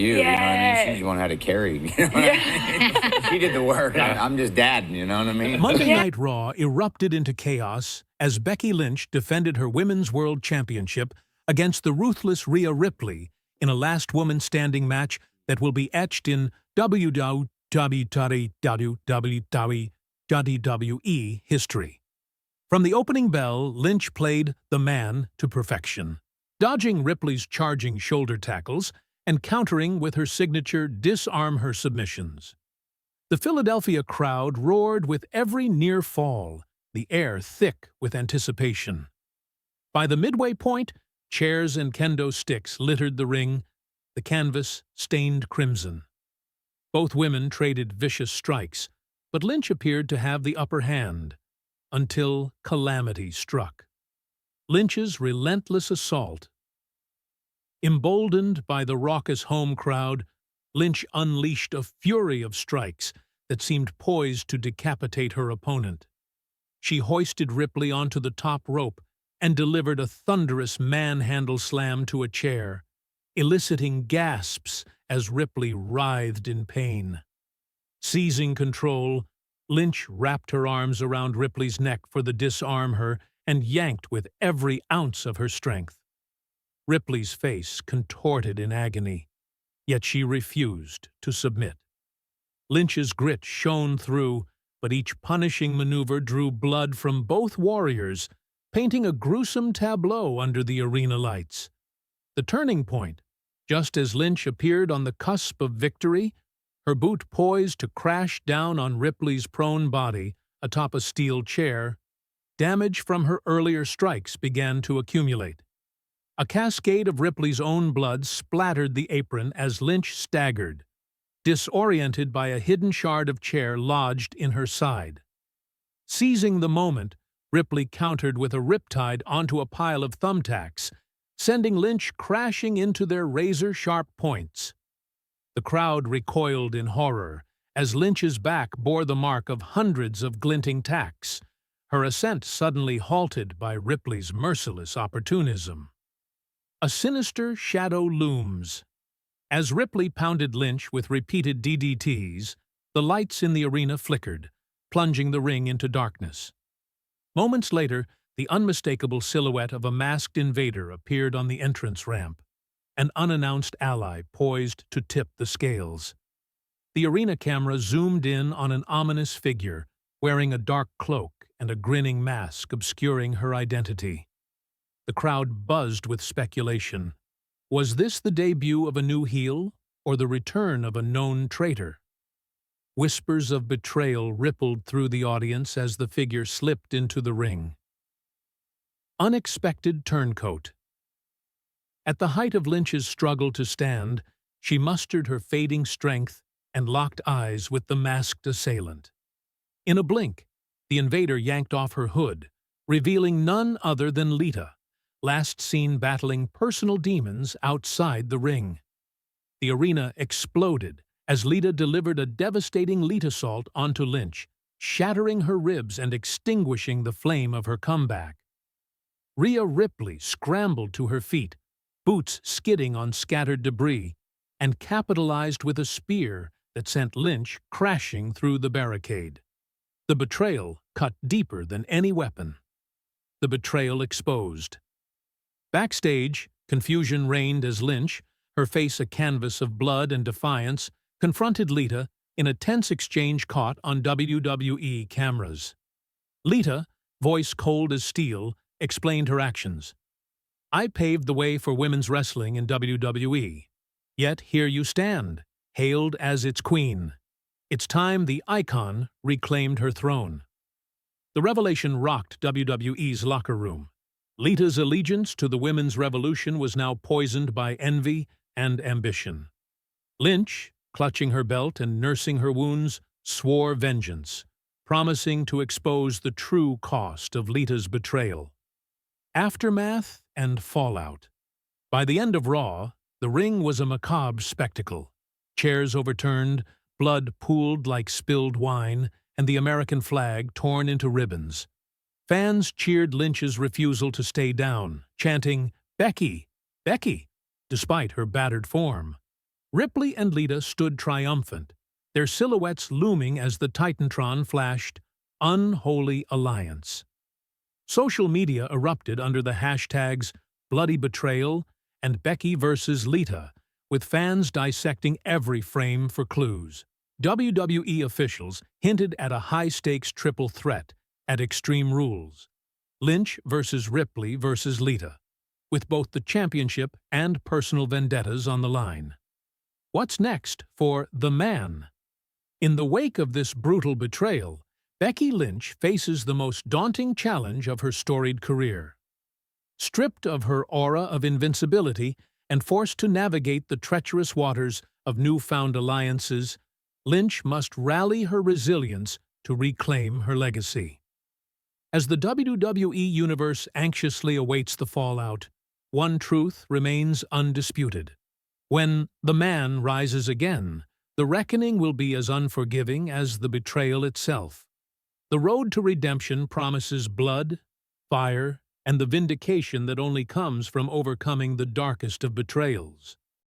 you. Yeah. You know what I mean? She's the one who had to carry. You know what I mean? She did the work. I'm just dad. You know what I mean? Monday Night Raw erupted into chaos as Becky Lynch defended her Women's World Championship against the ruthless Rhea Ripley in a last woman standing match that will be etched in WWE history. From the opening bell, Lynch played the man to perfection, dodging Ripley's charging shoulder tackles and countering with her signature disarm her submissions. The Philadelphia crowd roared with every near fall, the air thick with anticipation. By the midway point, chairs and kendo sticks littered the ring, the canvas stained crimson. Both women traded vicious strikes, but Lynch appeared to have the upper hand, until calamity struck. Lynch's relentless assault. Emboldened by the raucous home crowd, Lynch unleashed a fury of strikes that seemed poised to decapitate her opponent. She hoisted Ripley onto the top rope and delivered a thunderous manhandle slam to a chair, eliciting gasps as Ripley writhed in pain. Seizing control, Lynch wrapped her arms around Ripley's neck for the disarm her and yanked with every ounce of her strength. Ripley's face contorted in agony, yet she refused to submit. Lynch's grit shone through, but each punishing maneuver drew blood from both warriors, painting a gruesome tableau under the arena lights. The turning point, just as Lynch appeared on the cusp of victory, her boot poised to crash down on Ripley's prone body atop a steel chair, damage from her earlier strikes began to accumulate. A cascade of Ripley's own blood splattered the apron as Lynch staggered, disoriented by a hidden shard of chair lodged in her side. Seizing the moment, Ripley countered with a riptide onto a pile of thumbtacks, sending Lynch crashing into their razor-sharp points. The crowd recoiled in horror as Lynch's back bore the mark of hundreds of glinting tacks, her ascent suddenly halted by Ripley's merciless opportunism. A sinister shadow looms. As Ripley pounded Lynch with repeated DDTs, the lights in the arena flickered, plunging the ring into darkness. Moments later, the unmistakable silhouette of a masked invader appeared on the entrance ramp, an unannounced ally poised to tip the scales. The arena camera zoomed in on an ominous figure, wearing a dark cloak and a grinning mask obscuring her identity. The crowd buzzed with speculation. Was this the debut of a new heel, or the return of a known traitor? Whispers of betrayal rippled through the audience as the figure slipped into the ring. Unexpected turncoat. At the height of Lynch's struggle to stand, she mustered her fading strength and locked eyes with the masked assailant. In a blink, the invader yanked off her hood, revealing none other than Lita, last seen battling personal demons outside the ring. The arena exploded as Lita delivered a devastating lead assault onto Lynch, shattering her ribs and extinguishing the flame of her comeback. Rhea Ripley scrambled to her feet, boots skidding on scattered debris, and capitalized with a spear that sent Lynch crashing through the barricade. The betrayal cut deeper than any weapon. The betrayal exposed. Backstage, confusion reigned as Lynch, her face a canvas of blood and defiance, confronted Lita in a tense exchange caught on WWE cameras. Lita, voice cold as steel, explained her actions. "I paved the way for women's wrestling in WWE. Yet here you stand, hailed as its queen. It's time the icon reclaimed her throne." The revelation rocked WWE's locker room. Lita's allegiance to the women's revolution was now poisoned by envy and ambition. Lynch, clutching her belt and nursing her wounds, swore vengeance, promising to expose the true cost of Lita's betrayal. Aftermath and fallout. By the end of Raw, the ring was a macabre spectacle. Chairs overturned, blood pooled like spilled wine, and the American flag torn into ribbons. Fans cheered Lynch's refusal to stay down, chanting, "Becky! Becky!" despite her battered form. Ripley and Lita stood triumphant, their silhouettes looming as the Titantron flashed, "Unholy Alliance." Social media erupted under the hashtags Bloody Betrayal and Becky versus Lita, with fans dissecting every frame for clues. WWE officials hinted at a high-stakes triple threat at Extreme Rules: Lynch versus Ripley versus Lita, with both the championship and personal vendettas on the line. What's next for The Man? In the wake of this brutal betrayal, Becky Lynch faces the most daunting challenge of her storied career. Stripped of her aura of invincibility and forced to navigate the treacherous waters of newfound alliances, Lynch must rally her resilience to reclaim her legacy. As the WWE Universe anxiously awaits the fallout, one truth remains undisputed. When The Man rises again, the reckoning will be as unforgiving as the betrayal itself. The road to redemption promises blood, fire, and the vindication that only comes from overcoming the darkest of betrayals.